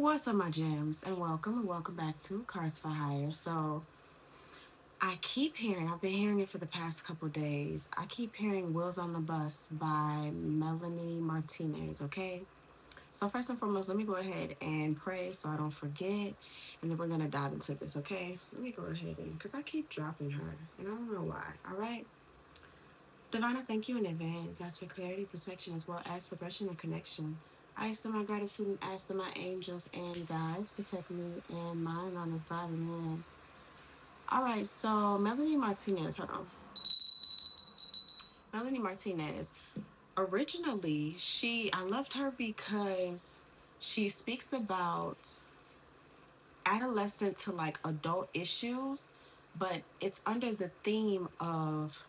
What's up, my gems, and welcome back to Cars for Hire. So, I've been hearing it for the past couple days. I keep hearing Wheels on the Bus by Melanie Martinez, okay? So, first and foremost, let me go ahead and pray so I don't forget, and then we're gonna dive into this, okay? Let me go ahead because I keep dropping her, and I don't know why, all right? Divine, I thank you in advance. Ask for clarity, protection, as well as progression and connection. I extend my gratitude and ask that my angels and guides protect me and mine on this vibe. Man. All right, so Melanie Martinez, hold on. Melanie Martinez. Originally, I loved her because she speaks about adolescent to like adult issues, but it's under the theme of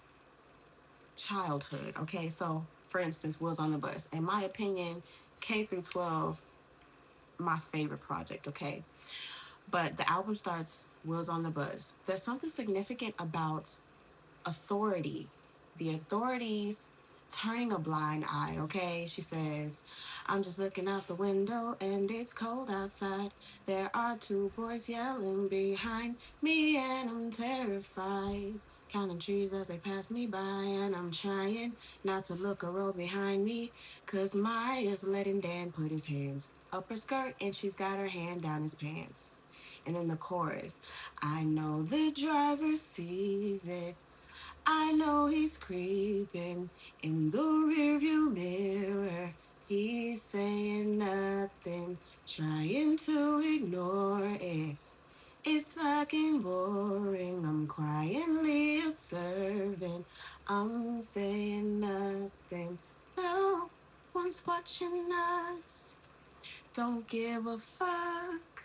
childhood. Okay, so for instance, Wheels on the Bus. In my opinion, K through 12, my favorite project. Okay, but the album starts Wheels on the Bus. There's something significant about authority, the authorities turning a blind eye. Okay, she says, I'm just looking out the window and it's cold outside. There are two boys yelling behind me and I'm terrified. Counting trees as they pass me by, and I'm trying not to look or roll behind me. Cause Maya's letting Dan put his hands up her skirt and she's got her hand down his pants. And then the chorus, I know the driver sees it. I know he's creeping in the rearview mirror. He's saying nothing, trying to ignore it. It's fucking boring. I'm quietly observing. I'm saying nothing. No one's watching us. Don't give a fuck.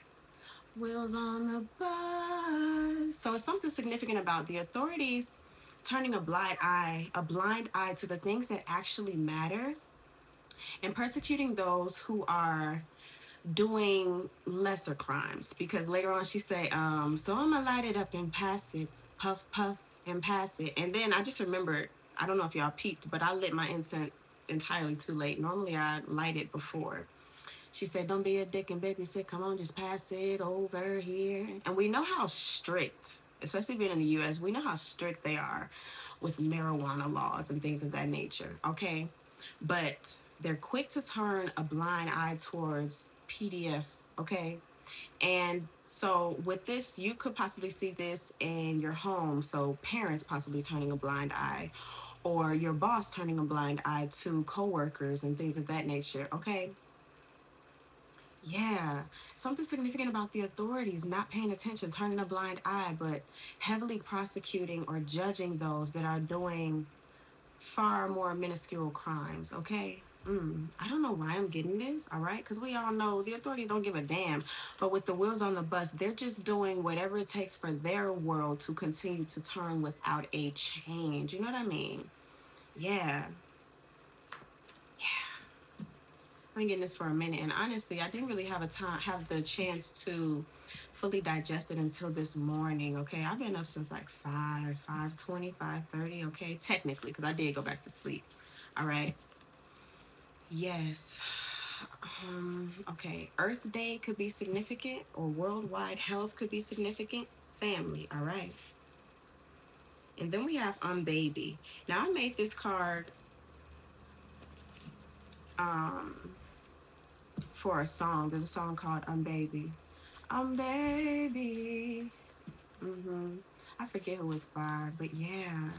Wheels on the bus. So it's something significant about the authorities turning a blind eye to the things that actually matter and persecuting those who are doing lesser crimes. Because later on she say, so I'm gonna light it up and pass it, puff, puff, and pass it. And then I just remembered, I don't know if y'all peeped, but I lit my incense entirely too late. Normally I light it before. She said, don't be a dick and babysit. Come on, just pass it over here. And we know how strict, especially being in the US, we know how strict they are with marijuana laws and things of that nature. Okay. But they're quick to turn a blind eye towards PDF. Okay. And so with this, you could possibly see this in your home. So parents possibly turning a blind eye, or your boss turning a blind eye to coworkers and things of that nature. Okay. Yeah, something significant about the authorities not paying attention, turning a blind eye, but heavily prosecuting or judging those that are doing far more minuscule crimes, okay? I don't know why I'm getting this, all right? Because we all know the authorities don't give a damn. But with the wheels on the bus, they're just doing whatever it takes for their world to continue to turn without a change. You know what I mean? Yeah. I've been getting this for a minute, and honestly, I didn't really have the chance to fully digest it until this morning. Okay, I've been up since like 5:20, 5:30. Okay, technically, because I did go back to sleep. All right. Yes. Okay. Earth Day could be significant, or worldwide health could be significant. Family. All right. And then we have Baby. Now I made this card um for a song. There's a song called Baby. Baby. I forget who it's by, but yeah.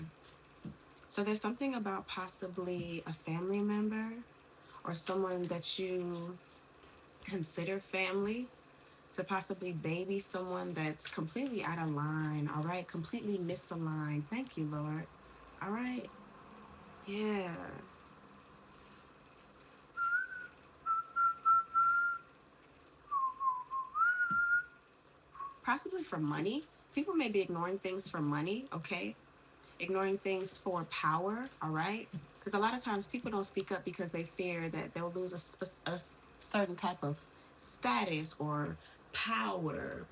So there's something about possibly a family member or someone that you consider family to possibly baby someone that's completely out of line, all right? Completely misaligned. Thank you, Lord. All right? Yeah. Possibly for money. People may be ignoring things for money, okay? Ignoring things for power, all right? Because a lot of times people don't speak up because they fear that they'll lose a certain type of status or power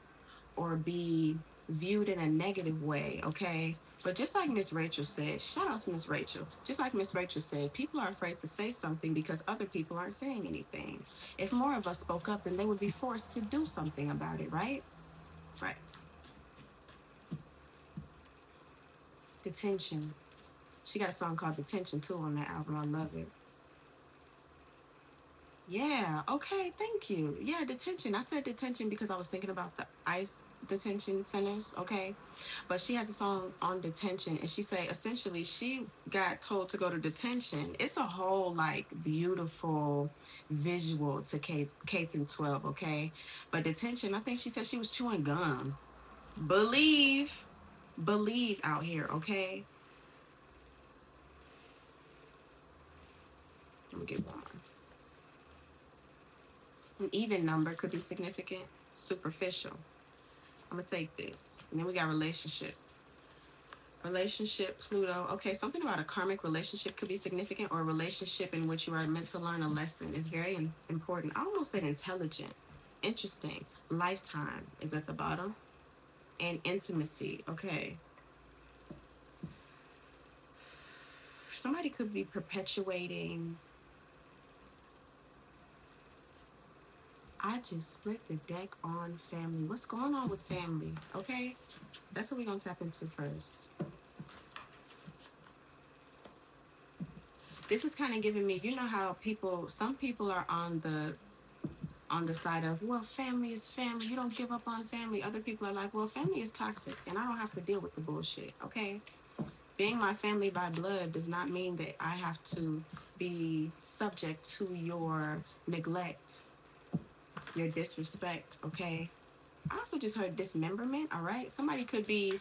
or be viewed in a negative way, okay? But just like Miss Rachel said, shout out to Miss Rachel. Just like Miss Rachel said, people are afraid to say something because other people aren't saying anything. If more of us spoke up, then they would be forced to do something about it, right? Right. Detention. She got a song called Detention too on that album. I love it. Yeah, okay, thank you. Yeah, detention. I said detention because I was thinking about the ICE detention centers, okay? But she has a song on detention, and she say essentially she got told to go to detention. It's a whole like beautiful visual to K through 12, okay? But detention, I think she said she was chewing gum. Believe, believe out here, okay? Let me get one more. An even number could be significant. Superficial. I'm gonna take this. And then we got relationship. Relationship, Pluto. Okay, something about a karmic relationship could be significant, or a relationship in which you are meant to learn a lesson is very important. I almost said intelligent. Interesting. Lifetime is at the bottom. And intimacy. Okay. Somebody could be perpetuating. I just split the deck on family. What's going on with family? Okay. That's what we're going to tap into first. This is kind of giving me, you know how some people are on the side of, well, family is family. You don't give up on family. Other people are like, well, family is toxic and I don't have to deal with the bullshit. Okay. Being my family by blood does not mean that I have to be subject to your neglect, your disrespect. Okay. I also just heard dismemberment. All right. Somebody could be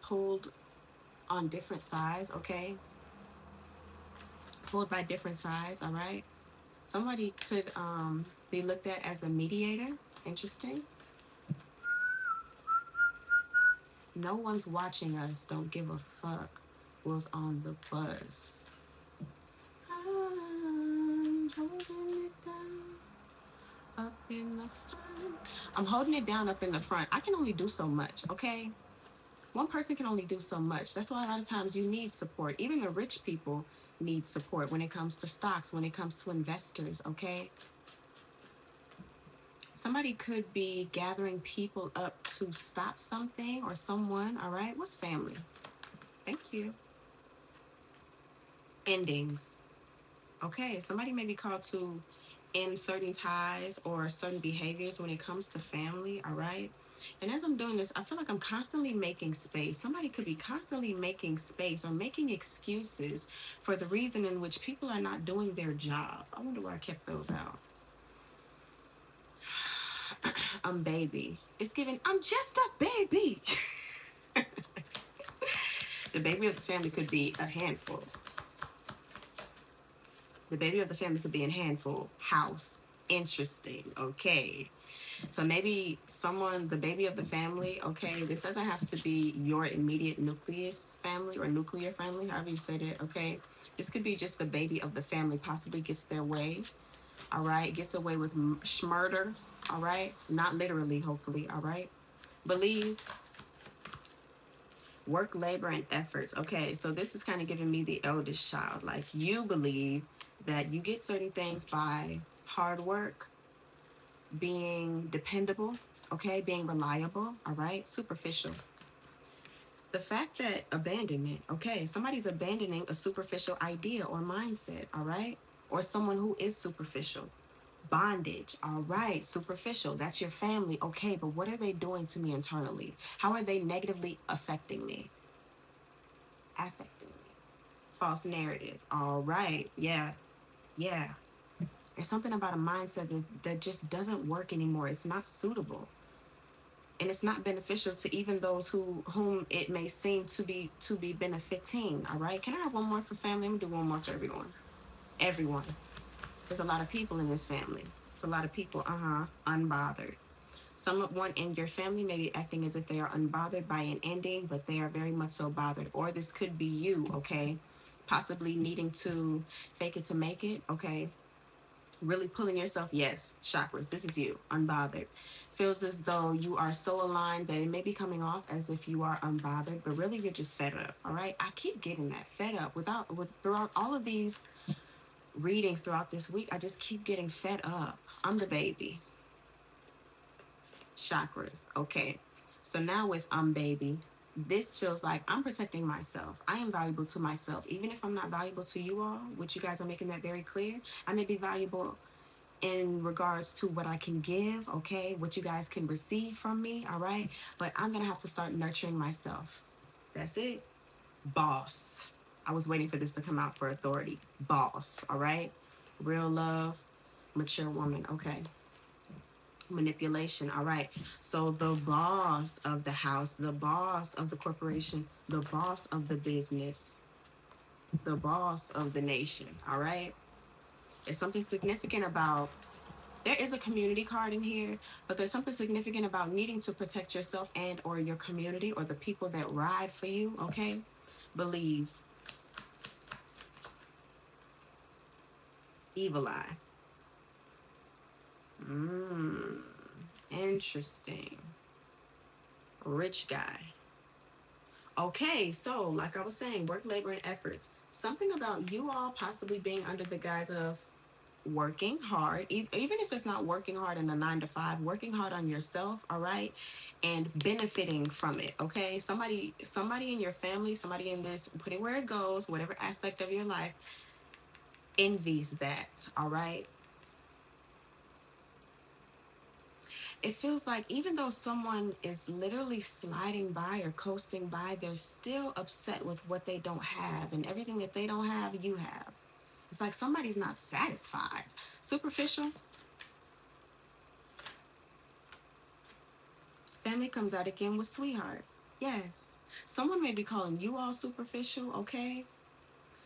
pulled on different sides. Okay. Pulled by different sides. All right. Somebody could be looked at as the mediator. Interesting. No one's watching us. Don't give a fuck. Was on the bus. I'm holding it down up in the front. I'm holding it down up in the front. I can only do so much, okay? One person can only do so much. That's why a lot of times you need support. Even the rich people need support when it comes to stocks, when it comes to investors, okay? Somebody could be gathering people up to stop something or someone, all right? What's family? Thank you. Endings. Okay, somebody may be called to end certain ties or certain behaviors when it comes to family, all right? And as I'm doing this, I feel like I'm constantly making space. Somebody could be constantly making space or making excuses for the reason in which people are not doing their job. I wonder where I kept those out. I'm baby. It's given, I'm just a baby. The baby of the family could be a handful. The baby of the family could be a handful. House. Interesting. Okay. So maybe someone, the baby of the family, okay, this doesn't have to be your immediate nucleus family or nuclear family, however you say that, okay? This could be just the baby of the family possibly gets their way, all right? Gets away with schmurder, all right? Not literally, hopefully, all right? Believe, work, labor, and efforts. Okay, so this is kind of giving me the eldest child. Like, you believe that you get certain things by hard work, being dependable, okay, being reliable, all right, superficial. The fact that abandonment, okay, somebody's abandoning a superficial idea or mindset, all right, or someone who is superficial. Bondage, all right, superficial, that's your family, okay, but what are they doing to me internally? How are they negatively affecting me? Affecting me. False narrative, all right, yeah. There's something about a mindset that just doesn't work anymore. It's not suitable. And it's not beneficial to even those whom it may seem to be benefiting. All right. Can I have one more for family? Let me do one more for everyone. Everyone. There's a lot of people in this family. It's a lot of people. Unbothered. Someone in your family may be acting as if they are unbothered by an ending, but they are very much so bothered. Or this could be you. Okay. Possibly needing to fake it to make it. Okay. Really pulling yourself, yes, chakras, this is you, unbothered. Feels as though you are so aligned that it may be coming off as if you are unbothered, but really you're just fed up. All right, I keep getting that fed up throughout all of these readings throughout this week. I just keep getting fed up. I'm the baby. Chakras. Okay, so now with baby, this feels like I'm protecting myself. I am valuable to myself, even if I'm not valuable to you all, which you guys are making that very clear. I may be valuable in regards to what I can give, okay, what you guys can receive from me, all right, but I'm gonna have to start nurturing myself. That's it. Boss. I was waiting for this to come out for authority. Boss, all right. Real love, mature woman, okay. Manipulation, all right. So the boss of the house, the boss of the corporation, the boss of the business, the boss of the nation, all right. There's something significant about, there is a community card in here, but there's something significant about needing to protect yourself and or your community or the people that ride for you, okay? Believe. Evil eye. Mmm. Interesting. Rich guy. Okay, so like I was saying, work, labor, and efforts. Something about you all possibly being under the guise of working hard, even if it's not working hard in a 9 to 5, working hard on yourself, all right, and benefiting from it, okay. Somebody in your family, somebody in this, put it where it goes, whatever aspect of your life, envies that, all right. It feels like even though someone is literally sliding by or coasting by, they're still upset with what they don't have, and everything that they don't have, you have. It's like somebody's not satisfied. Superficial. Family comes out again with sweetheart. Yes. Someone may be calling you all superficial, okay?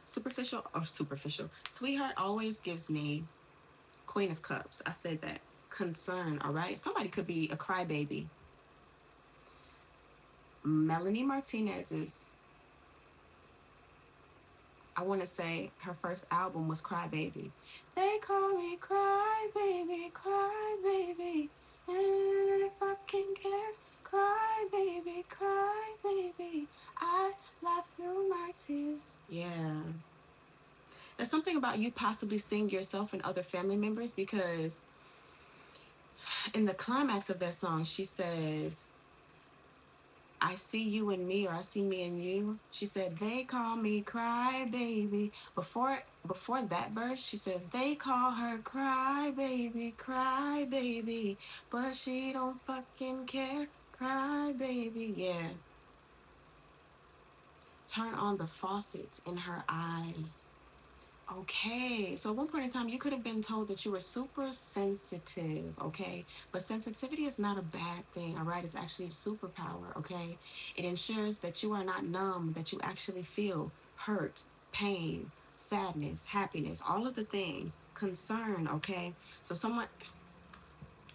Superficial or superficial. Sweetheart always gives me Queen of Cups. I said that. Concern, all right? Somebody could be a crybaby. Melanie Martinez's, I want to say her first album was Crybaby. They call me Crybaby, Crybaby, and if I can care, Crybaby, Crybaby, I laugh through my tears. Yeah. There's something about you possibly seeing yourself and other family members, because in the climax of that song, she says, I see you and me, or I see me and you. She said, they call me Cry Baby. Before that verse, she says, they call her Cry Baby, Cry Baby, but she don't fucking care. Cry Baby, yeah. Turn on the faucets in her eyes. Okay, so at one point in time, you could have been told that you were super sensitive, okay? But sensitivity is not a bad thing, all right? It's actually a superpower, okay? It ensures that you are not numb, that you actually feel hurt, pain, sadness, happiness, all of the things, concern, okay? So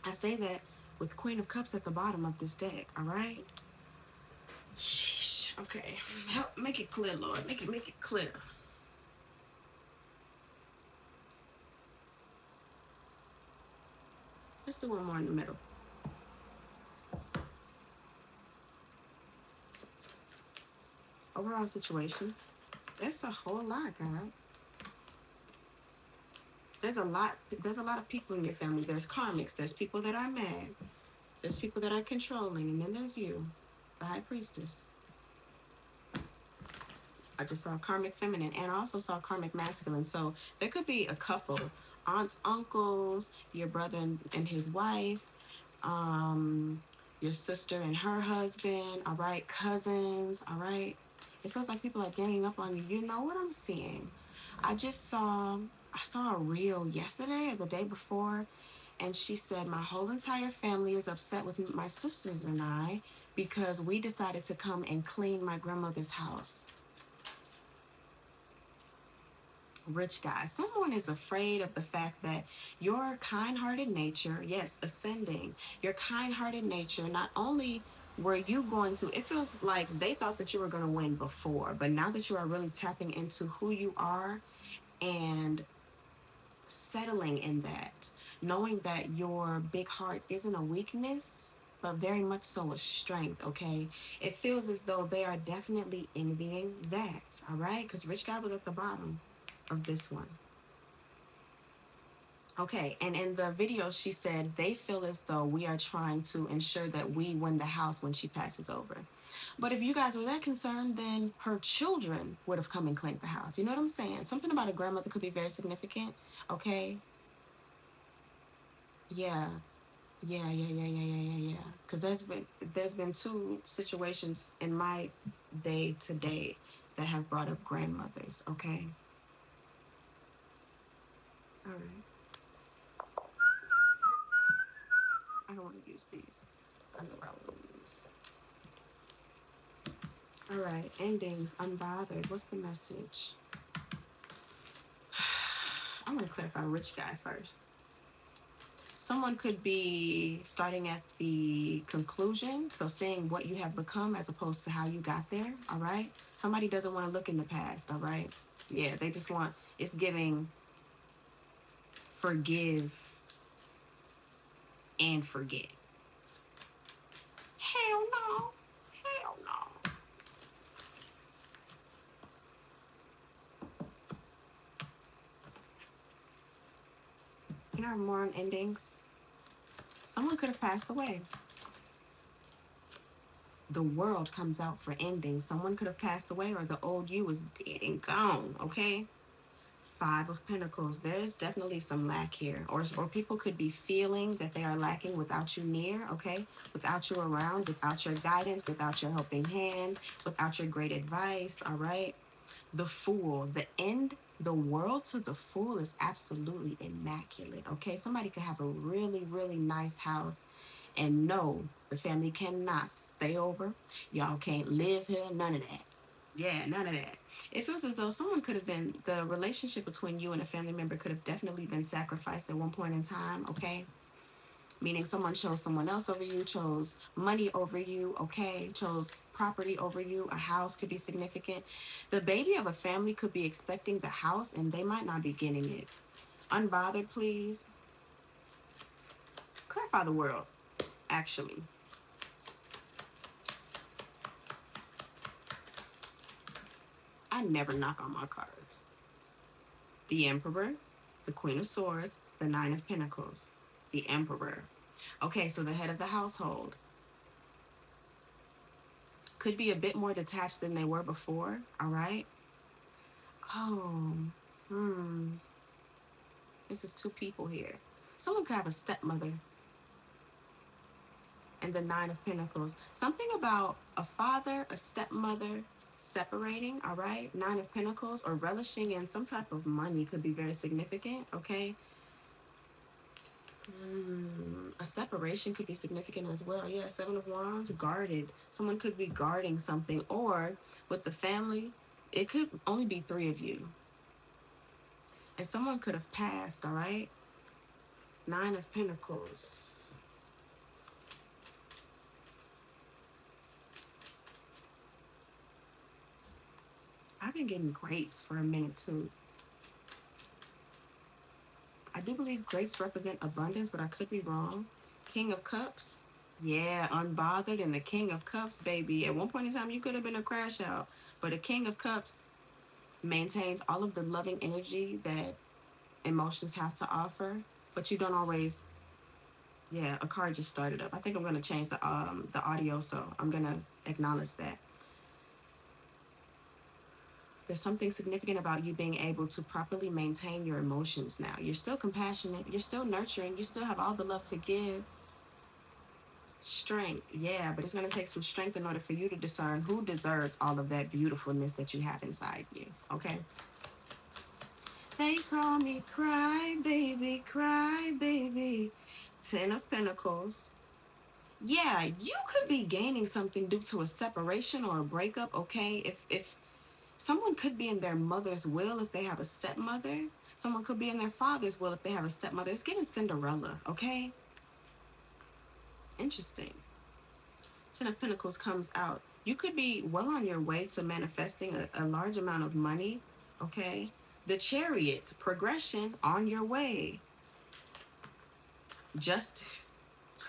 I say that with Queen of Cups at the bottom of this deck, all right? Sheesh, okay. Help, make it clear, Lord. Make it clear. Let's do one more in the middle. Overall situation. There's a whole lot, guys. There's a lot. There's a lot of people in your family. There's karmics. There's people that are mad. There's people that are controlling, and then there's you, the high priestess. I just saw karmic feminine, and I also saw karmic masculine. So there could be a couple, aunts, uncles, your brother and his wife, um, your sister and her husband. All right, cousins. All right. It feels like people are ganging up on you. You know what I'm seeing? I saw a reel yesterday or the day before, and she said my whole entire family is upset with my sisters and I because we decided to come and clean my grandmother's house. Rich guy. Someone is afraid of the fact that your kind-hearted nature, yes, ascending, your kind-hearted nature, not only were you going to, it feels like they thought that you were going to win before, but now that you are really tapping into who you are and settling in that, knowing that your big heart isn't a weakness, but very much so a strength, okay? It feels as though they are definitely envying that, all right? Because Rich Guy was at the bottom of this one. Okay, and in the video, she said they feel as though we are trying to ensure that we win the house when she passes over. But if you guys were that concerned, then her children would have come and claimed the house. You know what I'm saying? Something about a grandmother could be very significant, okay? Yeah, yeah. Because there's been two situations in my day to day that have brought up grandmothers. Okay, all right. I don't want to use these. I know what I will use. All right, endings, unbothered. What's the message? I'm gonna clarify rich guy first. Someone could be starting at the conclusion, so seeing what you have become as opposed to how you got there, all right? Somebody doesn't want to look in the past, all right? Yeah, they just want, it's giving forgive and forget. Hell no. Hell no. You know more on endings? Someone could have passed away. The world comes out for endings. Someone could have passed away, or the old you is dead and gone, okay? Five of Pentacles. There's definitely some lack here. Or people could be feeling that they are lacking without you near, okay? Without you around, without your guidance, without your helping hand, without your great advice, all right? The Fool. The end, the world to the Fool is absolutely immaculate, okay? Somebody could have a really, really nice house and no, the family cannot stay over. Y'all can't live here, none of that. Yeah, none of that. It feels as though someone could have been, the relationship between you and a family member could have definitely been sacrificed at one point in time, okay? Meaning someone chose someone else over you, chose money over you, okay? Chose property over you. A house could be significant. The baby of a family could be expecting the house and they might not be getting it. Unbothered, please. Clarify the world, actually. I never knock on my cards. The Emperor, the Queen of Swords, the Nine of Pentacles, the Emperor. Okay, so the head of the household could be a bit more detached than they were before, all right? Oh, this is two people here. Someone could have a stepmother and the Nine of Pentacles. Something about a father, a stepmother separating, all right? Nine of Pentacles, or relishing in some type of money could be very significant, okay? A separation could be significant as well. Yeah, Seven of Wands, guarded. Someone could be guarding something, or with the family, it could only be three of you. And someone could have passed, all right? Nine of Pentacles. I've been getting grapes for a minute too. I do believe grapes represent abundance, but I could be wrong. King of Cups. Yeah, unbothered and the King of Cups, baby. At one point in time, you could have been a crash out, but a King of Cups maintains all of the loving energy that emotions have to offer, but you don't always. Yeah, a card just started up. I think I'm gonna change the audio, so I'm gonna acknowledge that. There's something significant about you being able to properly maintain your emotions now. You're still compassionate, you're still nurturing, you still have all the love to give. Strength, yeah, but it's going to take some strength in order for you to discern who deserves all of that beautifulness that you have inside you, okay? They call me cry baby. Ten of Pentacles. Yeah, you could be gaining something due to a separation or a breakup, okay? If someone could be in their mother's will if they have a stepmother. Someone could be in their father's will if they have a stepmother. It's giving Cinderella, okay? Interesting. Ten of Pentacles comes out. You could be well on your way to manifesting a large amount of money, okay? The Chariot, progression on your way. Justice.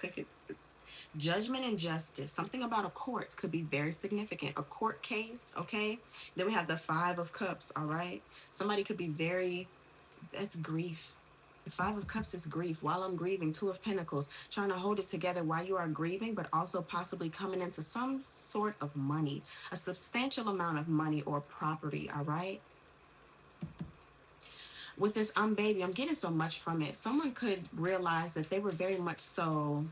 Look at this. Judgment and justice. Something about a court could be very significant. A court case, okay? Then we have the Five of Cups, all right? Somebody could be very, that's grief. The Five of Cups is grief. While I'm grieving, Two of Pentacles, trying to hold it together while you are grieving, but also possibly coming into some sort of money, a substantial amount of money or property, all right? With this baby, I'm getting so much from it. Someone could realize that they were very much so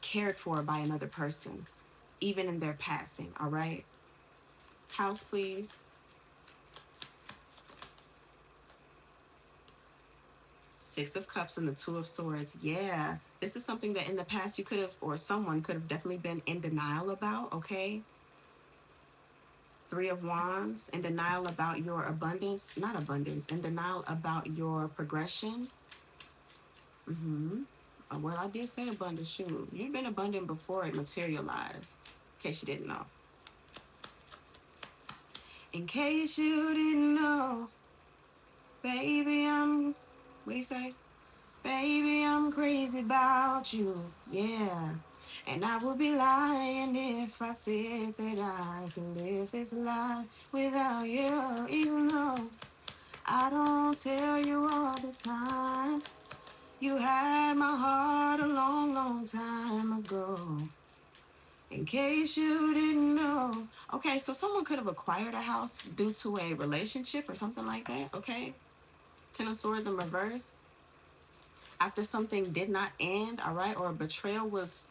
cared for by another person, even in their passing, all right? House, please. Six of Cups and the Two of Swords. Yeah, this is something that in the past you could have, or someone could have definitely been in denial about, okay? Three of Wands, in denial about your abundance, not abundance, in denial about your progression. Well, I did say abundance. Shoot, you've been abundant before it materialized, in case you didn't know. In case you didn't know, baby, what do you say? Baby, I'm crazy about you, yeah. And I would be lying if I said that I could live this life without you, even though I don't tell you all the time. You had my heart a long, long time ago. In case you didn't know. Okay, so someone could have acquired a house due to a relationship or something like that, okay? Ten of Swords in reverse. After something did not end, all right, or a betrayal was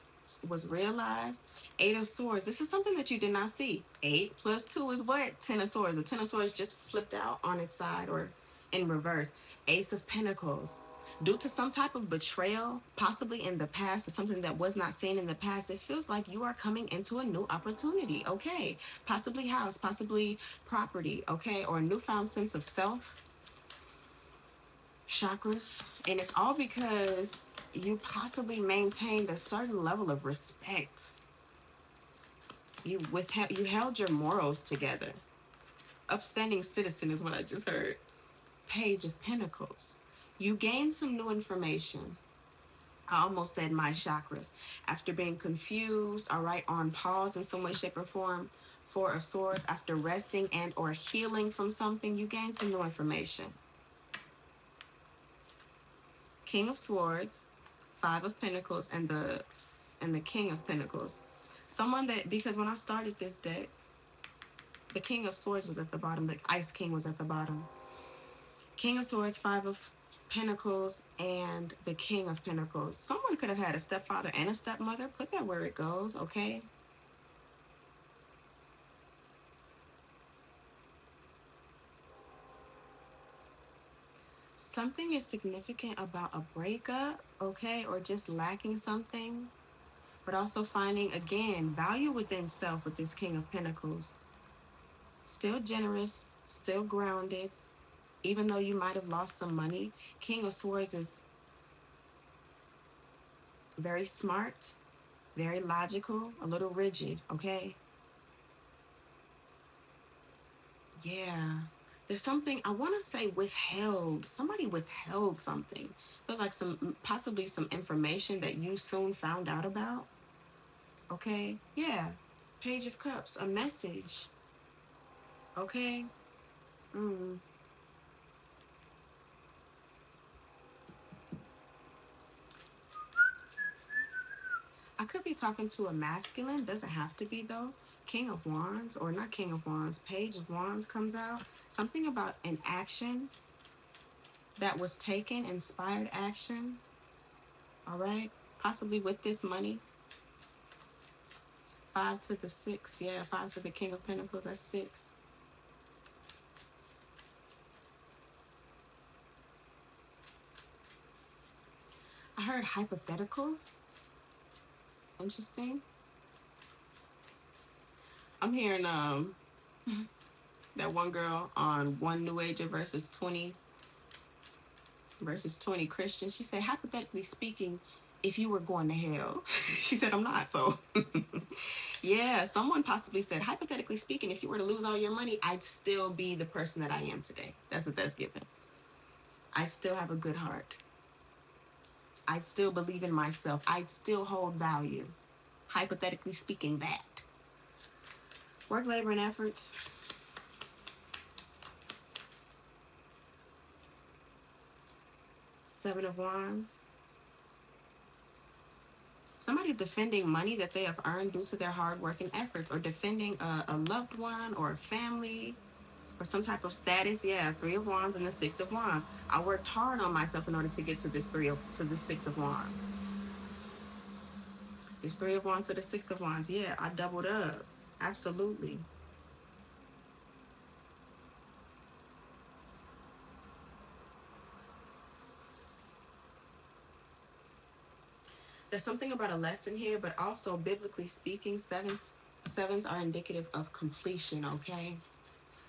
realized. Eight of Swords. This is something that you did not see. 8 plus 2 is what? 10 of Swords. The 10 of Swords just flipped out on its side or in reverse. Ace of Pentacles. Due to some type of betrayal, possibly in the past, or something that was not seen in the past, it feels like you are coming into a new opportunity, okay? Possibly house, possibly property, okay? Or a newfound sense of self. Chakras. And it's all because you possibly maintained a certain level of respect. You held your morals together. Upstanding citizen is what I just heard. Page of Pentacles. You gained some new information. I almost said my chakras. After being confused, all right, on pause in some way, shape, or form. Four of Swords. After resting and or healing from something, you gained some new information. King of Swords, Five of Pentacles, and the King of Pentacles. Someone that, because when I started this deck, the King of Swords was at the bottom, the Ice King was at the bottom. King of Swords, Five of Pentacles, and the King of Pentacles. Someone could have had a stepfather and a stepmother. Put that where it goes, okay? Something is significant about a breakup, okay, or just lacking something, but also finding, again, value within self with this King of Pentacles. Still generous, still grounded, even though you might have lost some money. King of Swords is very smart, very logical, a little rigid, okay? Yeah. There's something, I want to say withheld. Somebody withheld something. There's like possibly some information that you soon found out about. Okay? Yeah. Page of Cups, a message. Okay? I could be talking to a masculine. Doesn't have to be, though. King of Wands, or not King of Wands, Page of Wands comes out. Something about an action that was taken, inspired action. All right? Possibly with this money. Five to the 6. Yeah, 5 to the King of Pentacles. That's 6. I heard hypothetical. Interesting. I'm hearing that one girl on One New Ager versus 20 Christian. She said, hypothetically speaking, if you were going to hell. She said, I'm not. So, yeah, someone possibly said, hypothetically speaking, if you were to lose all your money, I'd still be the person that I am today. That's what that's given. I'd still have a good heart. I'd still believe in myself. I'd still hold value. Hypothetically speaking, that. Work, labor, and efforts. Seven of Wands. Somebody defending money that they have earned due to their hard work and efforts, or defending a loved one or a family or some type of status. Yeah, Three of Wands and the Six of Wands. I worked hard on myself in order to get to this Six of Wands. This Three of Wands to the Six of Wands. Yeah, I doubled up. Absolutely. There's something about a lesson here, but also biblically speaking, sevens are indicative of completion, okay?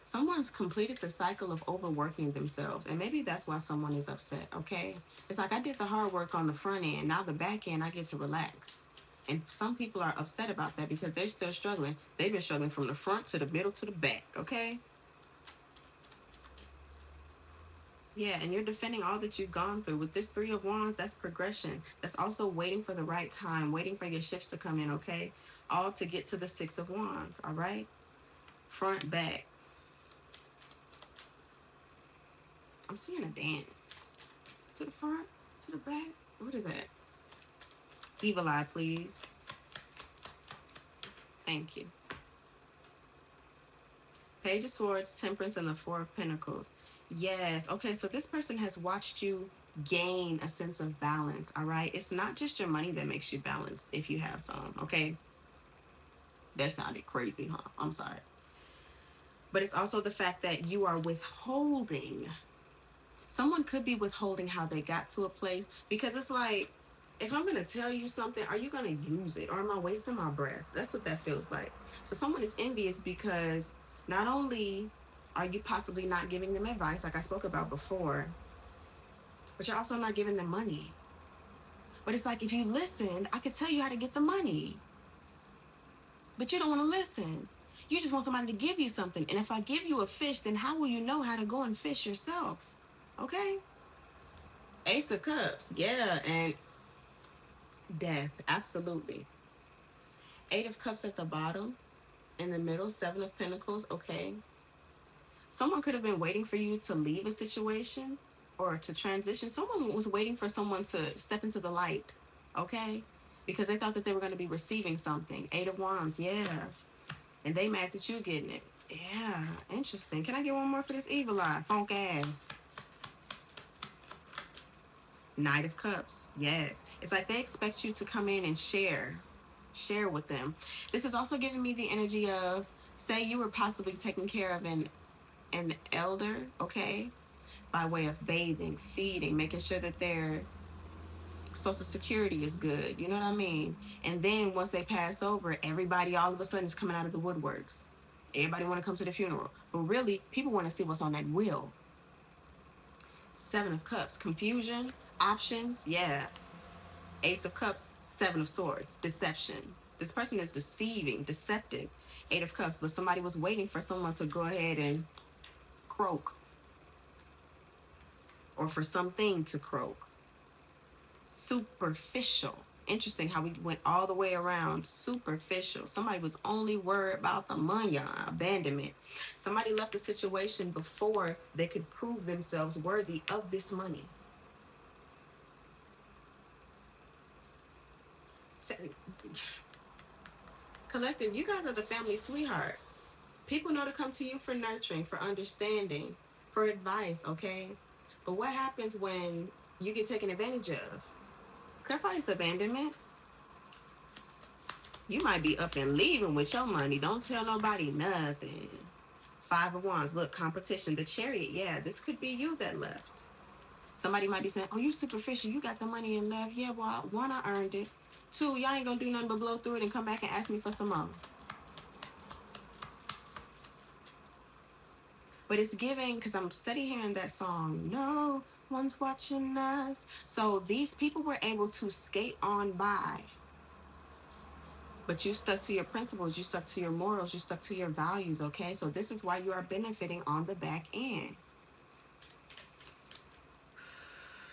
Someone's completed the cycle of overworking themselves, and maybe that's why someone is upset, okay? It's like, I did the hard work on the front end, now the back end I get to relax. And some people are upset about that because they're still struggling. They've been struggling from the front to the middle to the back, okay? Yeah, and you're defending all that you've gone through. With this Three of Wands, that's progression. That's also waiting for the right time, waiting for your shifts to come in, okay? All to get to the Six of Wands, all right? Front, back. I'm seeing a dance. To the front, to the back. What is that? Evil eye, please. Thank you. Page of Swords, Temperance, and the Four of Pentacles. Yes. Okay, so this person has watched you gain a sense of balance, all right? It's not just your money that makes you balanced if you have some, okay? That sounded crazy, huh? I'm sorry. But it's also the fact that you are withholding. Someone could be withholding how they got to a place, because it's like, if I'm going to tell you something, are you going to use it, or am I wasting my breath? That's what that feels like. So someone is envious because not only are you possibly not giving them advice, like I spoke about before, but you're also not giving them money. But it's like, if you listened, I could tell you how to get the money. But you don't want to listen. You just want somebody to give you something. And if I give you a fish, then how will you know how to go and fish yourself? Okay? Ace of Cups. Yeah, and death. Absolutely. Eight of Cups at the bottom. In the middle, Seven of Pentacles. Okay. Someone could have been waiting for you to leave a situation or to transition. Someone was waiting for someone to step into the light. Okay? Because they thought that they were going to be receiving something. Eight of Wands. Yeah. And they mad that you getting it. Yeah. Interesting. Can I get one more for this evil eye? Funk ass. Knight of Cups. Yes. It's like they expect you to come in and share with them. This is also giving me the energy of, say you were possibly taking care of an elder, okay, by way of bathing, feeding, making sure that their social security is good, you know what I mean? And then once they pass over, everybody all of a sudden is coming out of the woodworks. Everybody want to come to the funeral, but really people want to see what's on that will. Seven of Cups, confusion, options. Yeah. Ace of Cups, Seven of Swords, deception. This person is deceiving, deceptive. Eight of Cups, but somebody was waiting for someone to go ahead and croak, or for something to croak. Superficial. Interesting how we went all the way around. Superficial. Somebody was only worried about the money, abandonment. Somebody left the situation before they could prove themselves worthy of this money. Collective, you guys are the family sweetheart. People know to come to you for nurturing, for understanding, for advice, okay? But what happens when you get taken advantage of? Clarify this abandonment. You might be up and leaving with your money. Don't tell nobody nothing. Five of Wands. Look, competition. The Chariot. Yeah, this could be you that left. Somebody might be saying, oh, you superficial. You got the money and left. Yeah, well, one, I earned it. Two, y'all ain't gonna do nothing but blow through it and come back and ask me for some more. But it's giving, because I'm steady hearing that song, no one's watching us. So these people were able to skate on by. But you stuck to your principles, you stuck to your morals, you stuck to your values, okay? So this is why you are benefiting on the back end.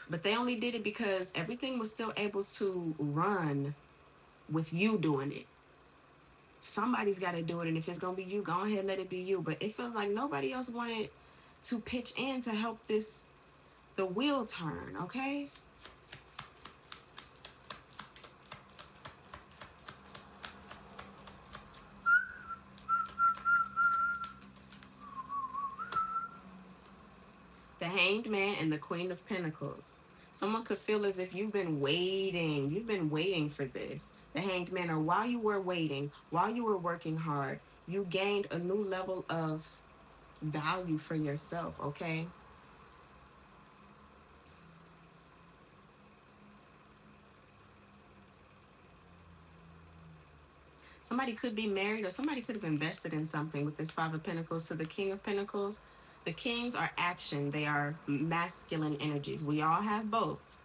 But they only did it because everything was still able to run with you doing it. Somebody's got to do it, and if it's going to be you, go ahead and let it be you. But it feels like nobody else wanted to pitch in to help the wheel turn, okay? The Hanged Man and the Queen of Pentacles. Someone could feel as if you've been waiting for this. The Hanged Man, or while you were waiting, while you were working hard, you gained a new level of value for yourself, okay? Somebody could be married, or somebody could have invested in something with this Five of Pentacles to the King of Pentacles. The Kings are action. They are masculine energies. We all have both,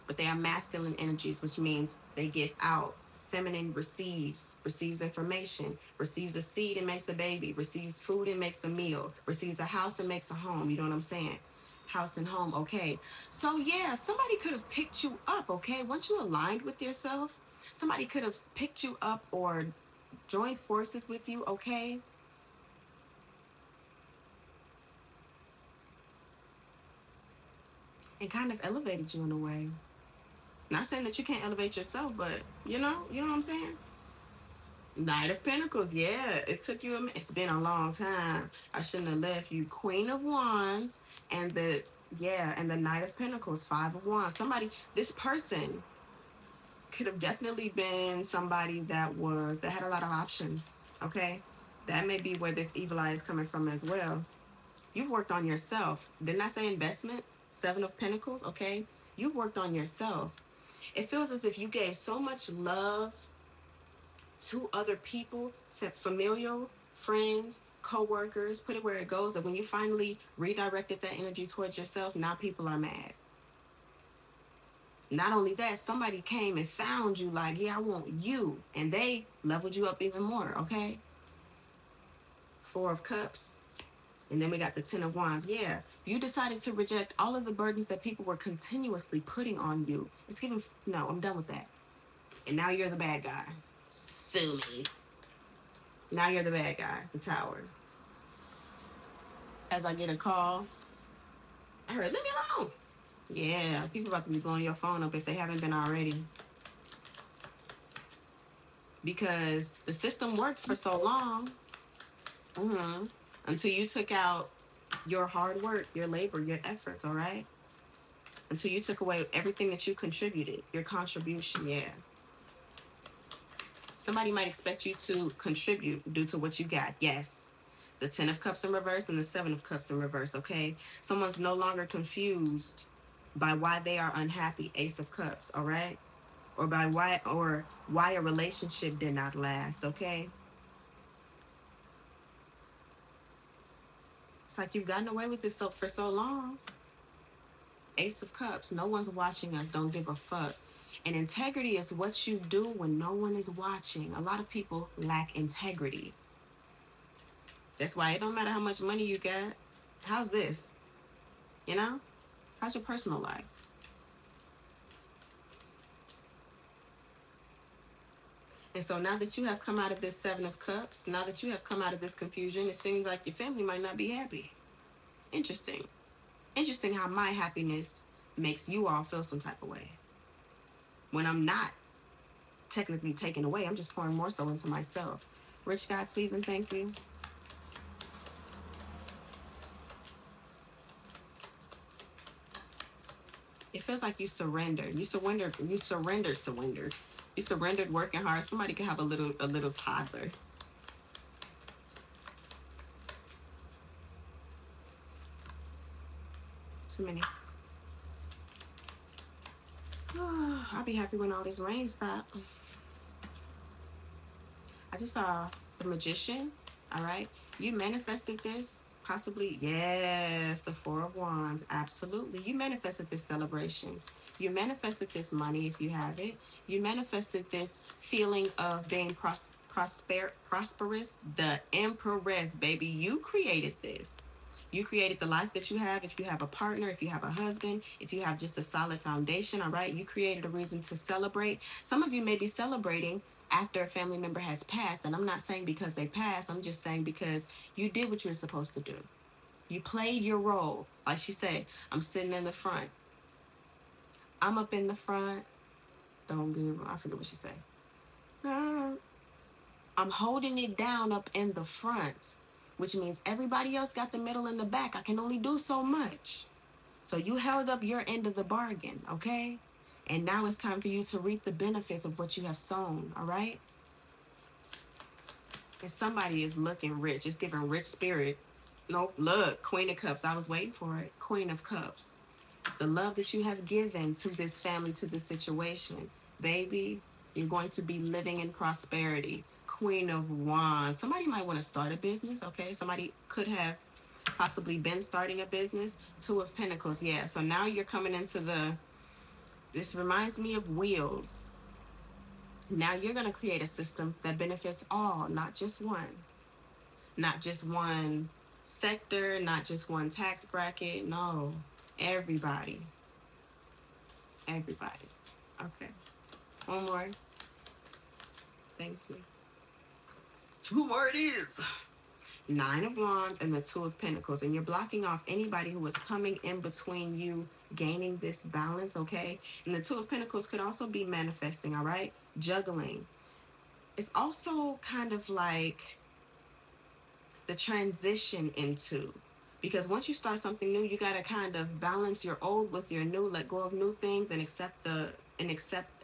but they are masculine energies, which means they give out. Feminine receives information, receives a seed and makes a baby, receives food and makes a meal, receives a house and makes a home. You know what I'm saying? House and home, okay? So yeah, somebody could have picked you up, okay? Once you aligned with yourself, somebody could have picked you up or joined forces with you, okay? And kind of elevated you in a way. Not saying that you can't elevate yourself, but you know what I'm saying? Knight of Pentacles, yeah. It took you it's been a long time. I shouldn't have left you. Queen of Wands and the Knight of Pentacles, Five of Wands. This person could have definitely been somebody that had a lot of options. Okay? That may be where this evil eye is coming from as well. You've worked on yourself. Didn't I say investments? Seven of Pentacles, okay? You've worked on yourself. It feels as if you gave so much love to other people, familial, friends, co-workers, put it where it goes, that when you finally redirected that energy towards yourself, now people are mad. Not only that, somebody came and found you like, yeah, I want you. And they leveled you up even more, okay? Four of Cups. And then we got the Ten of Wands. Yeah, you decided to reject all of the burdens that people were continuously putting on you. It's giving, no, I'm done with that. And now you're the bad guy. Sue me. Now you're the bad guy, the Tower. As I get a call, I heard, leave me alone. Yeah, people about to be blowing your phone up if they haven't been already. Because the system worked for so long. Until you took out your hard work, your labor, your efforts, all right? Until you took away everything that you contributed, your contribution, yeah. Somebody might expect you to contribute due to what you got, yes. The Ten of Cups in reverse and the Seven of Cups in reverse, okay? Someone's no longer confused by why they are unhappy, Ace of Cups, all right? Or by why a relationship did not last, okay? It's like you've gotten away with this for so long. Ace of Cups, no one's watching us, don't give a fuck. And integrity is what you do when no one is watching. A lot of people lack integrity. That's why it don't matter how much money you got. How's this? You know? How's your personal life? And so now that you have come out of this Seven of Cups, now that you have come out of this confusion, it seems like your family might not be happy. Interesting. Interesting how my happiness makes you all feel some type of way. When I'm not technically taken away, I'm just pouring more so into myself. Rich guy, please and thank you. It feels like you surrendered. You surrendered working hard. Somebody could have a little toddler. Too many. I'll be happy when all this rain stops. I just saw the Magician. All right, you manifested this. Possibly, yes, the Four of Wands. Absolutely. You manifested this celebration. You manifested this money if you have it. You manifested this feeling of being prosperous. The Empress, baby. You created this. You created the life that you have. If you have a partner, if you have a husband, if you have just a solid foundation, all right, you created a reason to celebrate. Some of you may be celebrating after a family member has passed. And I'm not saying because they passed, I'm just saying because you did what you were supposed to do. You played your role. Like she said, I'm sitting in the front. I'm up in the front. Don't give, I forget what she said. I'm holding it down up in the front, which means everybody else got the middle and the back. I can only do so much. So you held up your end of the bargain, okay? And now it's time for you to reap the benefits of what you have sown, all right? And somebody is looking rich. It's giving rich spirit. Nope, look, Queen of Cups. I was waiting for it. Queen of Cups. The love that you have given to this family, to this situation. Baby, you're going to be living in prosperity. Queen of Wands. Somebody might want to start a business, okay? Somebody could have possibly been starting a business. Two of Pentacles, yeah. So now you're coming into this reminds me of wheels. Now you're going to create a system that benefits all, not just one. Not just one sector, not just one tax bracket. No, everybody. Everybody. Okay. One more. Thank you. Two more it is. Nine of Wands and the Two of Pentacles. And you're blocking off anybody who is coming in between you gaining this balance, okay? And the Two of Pentacles could also be manifesting, all right? Juggling. It's also kind of like the transition into, because once you start something new, you got to kind of balance your old with your new, let go of new things and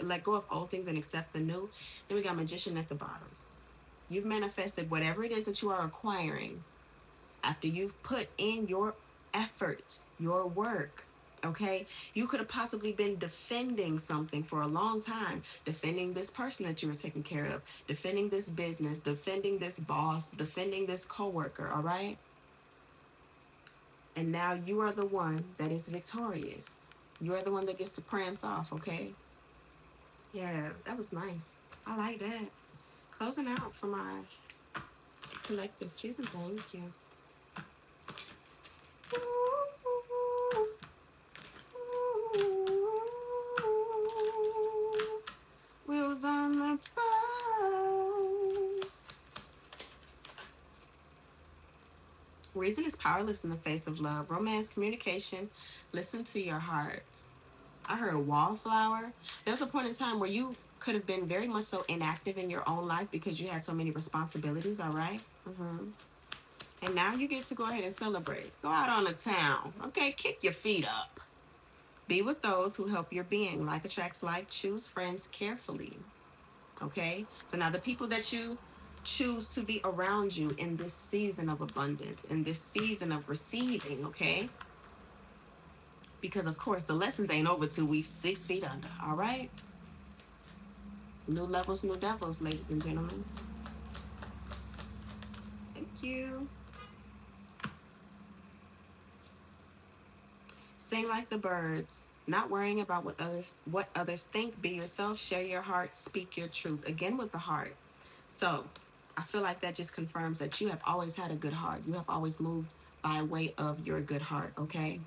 let go of old things and accept the new. Then we got Magician at the bottom. You've manifested whatever it is that you are acquiring after you've put in your effort, your work. Okay, you could have possibly been defending something for a long time, defending this person that you were taking care of, defending this business, defending this boss, defending this coworker, all right? And now you are the one that is victorious. You are the one that gets to prance off, okay? Yeah, that was nice. I like that. Closing out for my collective choosing. Thank you. Wheels on the bus. Reason is powerless in the face of love. Romance, communication. Listen to your heart. I heard wallflower. There was a point in time where you could have been very much so inactive in your own life because you had so many responsibilities, all right? And now you get to go ahead and celebrate. Go out on the town, okay? Kick your feet up. Be with those who help your being. Like attracts like. Choose friends carefully, okay? So now the people that you choose to be around you in this season of abundance, in this season of receiving, okay? Because, of course, the lessons ain't over till we 6 feet under, all right? New levels, new devils, ladies and gentlemen. Thank you. Sing like the birds, not worrying about what others think. Be yourself, share your heart, speak your truth. Again, with the heart. So, I feel like that just confirms that you have always had a good heart. You have always moved by way of your good heart, okay?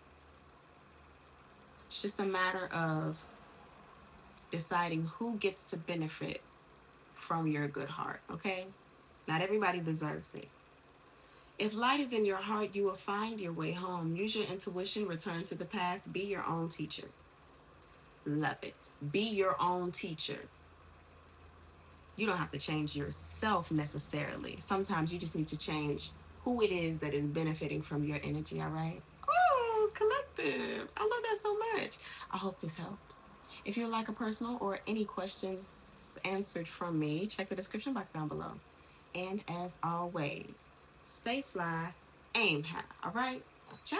It's just a matter of deciding who gets to benefit from your good heart, okay? Not everybody deserves it. If light is in your heart, you will find your way home. Use your intuition, return to the past, be your own teacher. Love it. Be your own teacher. You don't have to change yourself necessarily. Sometimes you just need to change who it is that is benefiting from your energy, all right? Oh, collective. I love that so much. I hope this helped. If you'd like a personal or any questions answered from me, check the description box down below. And as always, stay fly, aim high, all right? Ciao.